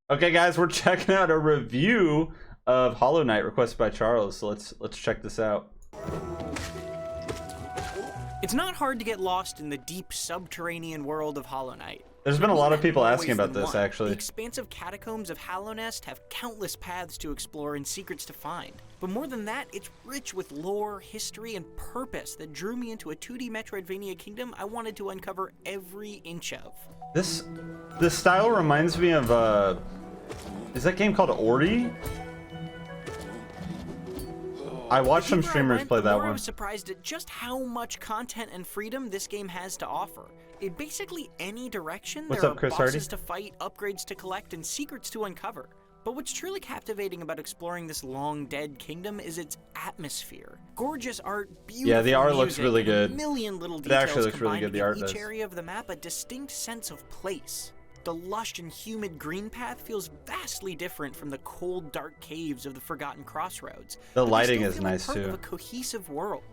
Okay, guys, we're checking out a review of Hollow Knight requested by Charles. So let's check this out. It's not hard to get lost in the deep subterranean world of Hollow Knight. There's been a lot of people asking about this, actually. The expansive catacombs of Hallownest have countless paths to explore and secrets to find. But more than that, it's rich with lore, history, and purpose that drew me into a 2D Metroidvania kingdom I wanted to uncover every inch of. This style reminds me of is that game called Ori? I watched some streamers play that one. I was surprised at just how much content and freedom this game has to offer. In basically any direction, there are bosses to fight, upgrades to collect, and secrets to uncover. But what's truly captivating about exploring this long-dead kingdom is its atmosphere. Gorgeous art, beautiful yeah, the art music, looks really good. A million little It details actually looks really good. The art each does. area of the map a distinct sense of place. The lush and humid green path feels vastly different from the cold, dark caves of the Forgotten Crossroads. The lighting is nice part too. Of a cohesive world.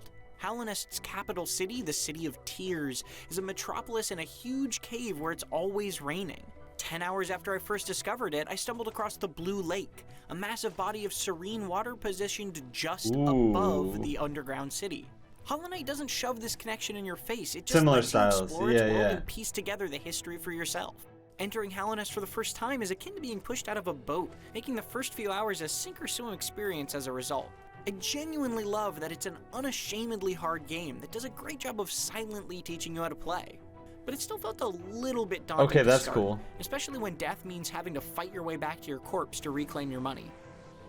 Hallownest's capital city, the City of Tears, is a metropolis in a huge cave where it's always raining. 10 hours after I first discovered it, I stumbled across the Blue Lake, a massive body of serene water positioned just above the underground city. Hollow Knight doesn't shove this connection in your face. It just Similar lets styles. you explore its world and piece together the history for yourself. Entering Hallownest for the first time is akin to being pushed out of a boat, making the first few hours a sink-or-swim experience as a result. I genuinely love that it's an unashamedly hard game that does a great job of silently teaching you how to play. But it still felt a little bit daunting Okay, that's to start, cool. especially when death means having to fight your way back to your corpse to reclaim your money.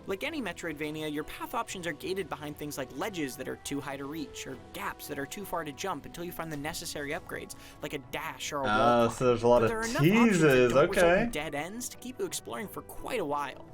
Like any Metroidvania, your path options are gated behind things like ledges that are too high to reach, or gaps that are too far to jump until you find the necessary upgrades, like a dash or a wall climb. So there's a lot but of teases, there are enough options that don't result okay. in dead ends to keep you exploring for quite a while.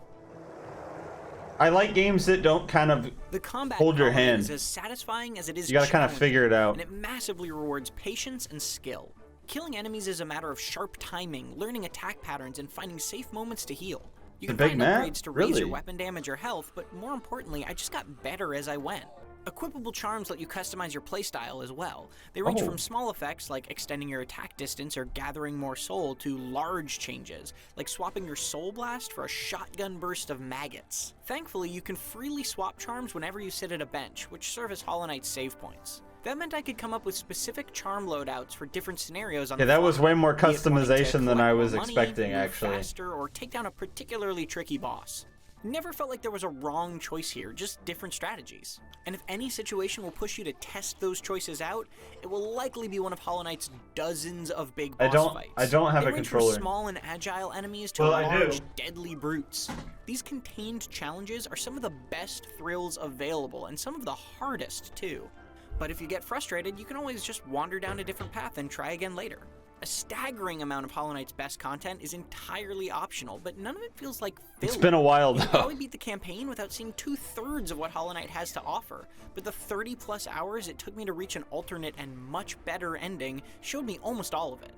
I like games that don't kind of The combat hold your hand. is as satisfying as it is You gotta kind of challenging, figure it out. and it massively rewards patience and skill. Killing enemies is a matter of sharp timing, learning attack patterns, and finding safe moments to heal. You can find upgrades to raise your weapon damage or health, but more importantly, I just got better as I went. Equipable charms let you customize your playstyle as well. They range from small effects like extending your attack distance or gathering more soul to large changes, like swapping your soul blast for a shotgun burst of maggots. Thankfully, you can freely swap charms whenever you sit at a bench, which serve as Hollow Knight's save points. That meant I could come up with specific charm loadouts for different scenarios on the fly. That was way more customization than I was expecting, actually. Faster, or take down a particularly tricky boss. Never felt like there was a wrong choice here, just different strategies. And if any situation will push you to test those choices out, it will likely be one of Hollow Knight's dozens of big boss fights. I don't have a controller. From small and agile enemies to large, deadly brutes. These contained challenges are some of the best thrills available, and some of the hardest, too. But if you get frustrated, you can always just wander down a different path and try again later. A staggering amount of Hollow Knight's best content is entirely optional, but none of it feels like filler. It's been a while, though. You can probably beat the campaign without seeing 2/3 of what Hollow Knight has to offer, but the 30+ hours it took me to reach an alternate and much better ending showed me almost all of it.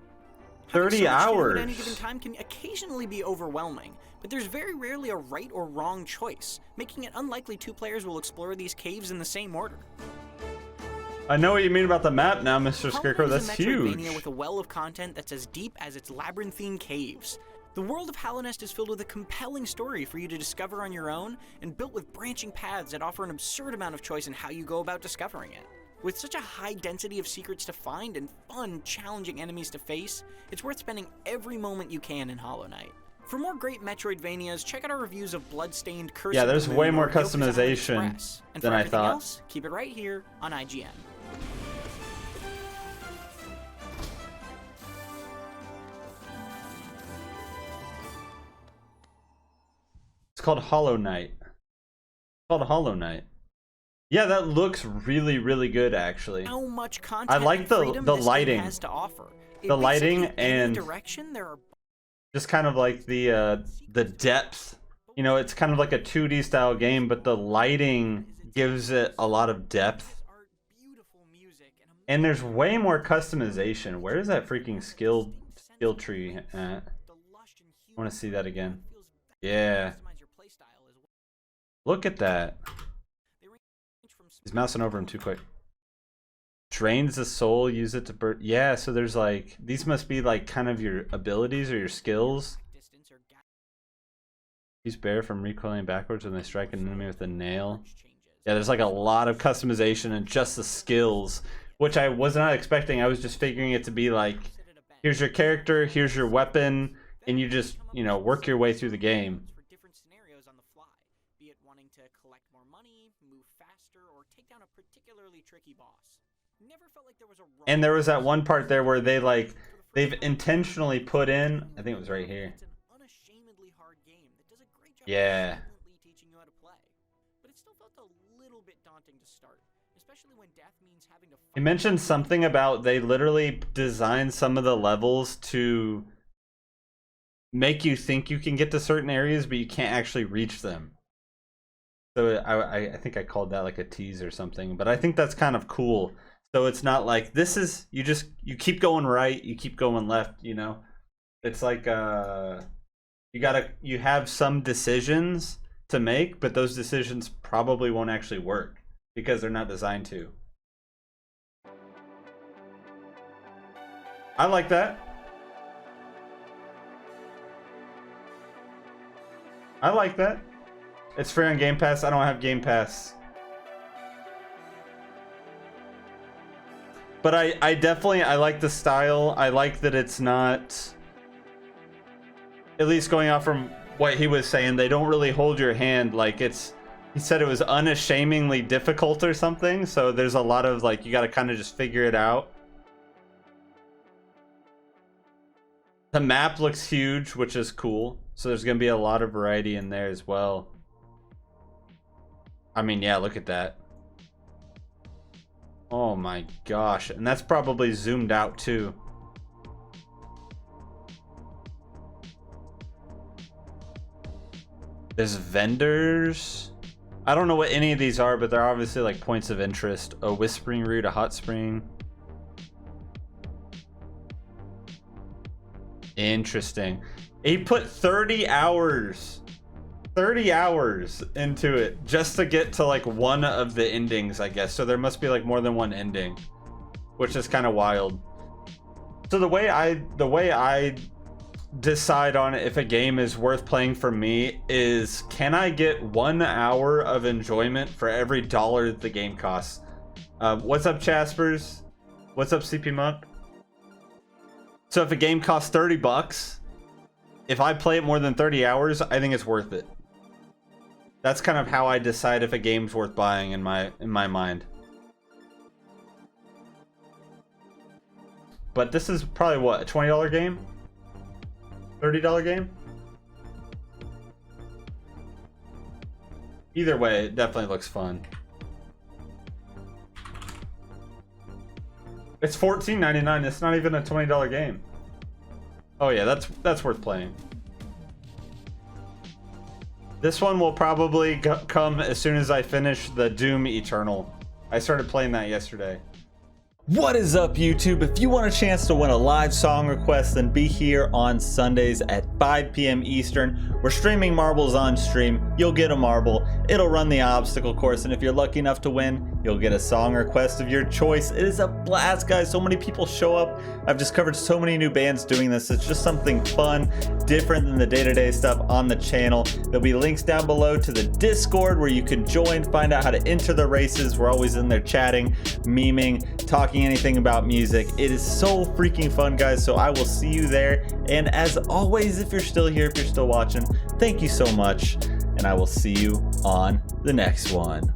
30 hours! At any given time can occasionally be overwhelming, but there's very rarely a right or wrong choice, making it unlikely two players will explore these caves in the same order. I know what you mean about the map now, Mr. Scarecrow. That's huge. Metroidvania with a well of content that's as deep as its labyrinthine caves. The world of Hallownest is filled with a compelling story for you to discover on your own, and built with branching paths that offer an absurd amount of choice in how you go about discovering it. With such a high density of secrets to find and fun, challenging enemies to face, it's worth spending every moment you can in Hollow Knight. For more great Metroidvanias, check out our reviews of Bloodstained, Curse of the Moon, there's way more or Yoku's Island customization Express. And than for I everything thought. else, keep it right here on IGN. It's called Hollow Knight. It's called Hollow Knight. Yeah, that looks really, really good, actually. How much content I like the lighting. has to offer. The lighting and direction there are just kind of like the depth. You know, it's kind of like a 2D style game, but the lighting gives it a lot of depth. And there's way more customization. Where is that freaking skill tree at? I want to see that again. Yeah. Look at that. He's mousing over him too quick. Drains the soul, use it to burn. Yeah, so there's like, these must be like kind of your abilities or your skills. Use bear from recoiling backwards when they strike an enemy with a nail. Yeah, there's like a lot of customization and just the skills, which I was not expecting. I was just figuring it to be like, here's your character, here's your weapon, and you just, you know, work your way through the game. For different scenarios on the fly, be it wanting to collect more money, move faster, or take down a particularly tricky boss. Never felt like there was a wrong. And there was that one part there where they like, they've intentionally put in, I think it was right here. It's an unashamedly hard game that does a great job Yeah. of teaching you how to play. But it still felt a little bit daunting to start, especially when death means having to fight. He mentioned something about they literally designed some of the levels to make you think you can get to certain areas, but you can't actually reach them. So I think I called that like a tease or something, but I think that's kind of cool. So it's not like this is, you keep going right, you keep going left, you know? It's like you have some decisions to make, but those decisions probably won't actually work because they're not designed to. I like that. I like that. It's free on Game Pass. I don't have Game Pass. But I definitely, I like the style. I like that it's not, at least going off from what he was saying, they don't really hold your hand. Like it's, he said it was unashamedly difficult or something. So there's a lot of like, you got to kind of just figure it out. The map looks huge, which is cool. So there's going to be a lot of variety in there as well. I mean, yeah, look at that. Oh my gosh. And that's probably zoomed out too. There's vendors. I don't know what any of these are, but they're obviously like points of interest. A whispering root, a hot spring. Interesting. He put 30 hours into it just to get to like one of the endings, I guess. So there must be like more than one ending, which is kind of wild. So the way I decide on if a game is worth playing for me is, can I get 1 hour of enjoyment for every dollar the game costs? What's up, Chaspers? What's up, CP Monk? So if a game costs 30 bucks, if I play it more than 30 hours, I think it's worth it. That's kind of how I decide if a game's worth buying in my mind. But this is probably what, a $20 game? $30 game? Either way, it definitely looks fun. It's $14.99. It's not even a $20 game. Oh yeah, that's worth playing. This one will probably come as soon as I finish the Doom Eternal. I started playing that yesterday. What is up, YouTube? If you want a chance to win a live song request, then be here on Sundays at 5 p.m. Eastern. We're streaming marbles on stream. You'll get a marble. It'll run the obstacle course, and if you're lucky enough to win, you'll get a song request of your choice. It is a blast, guys. So many people show up. I've discovered so many new bands doing this. It's just something fun, different than the day-to-day stuff on the channel. There'll be links down below to the Discord where you can join, find out how to enter the races. We're always in there chatting, memeing, talking anything about music. It is so freaking fun, guys. So I will see you there. And as always, if you're still here, if you're still watching, thank you so much. And I will see you on the next one.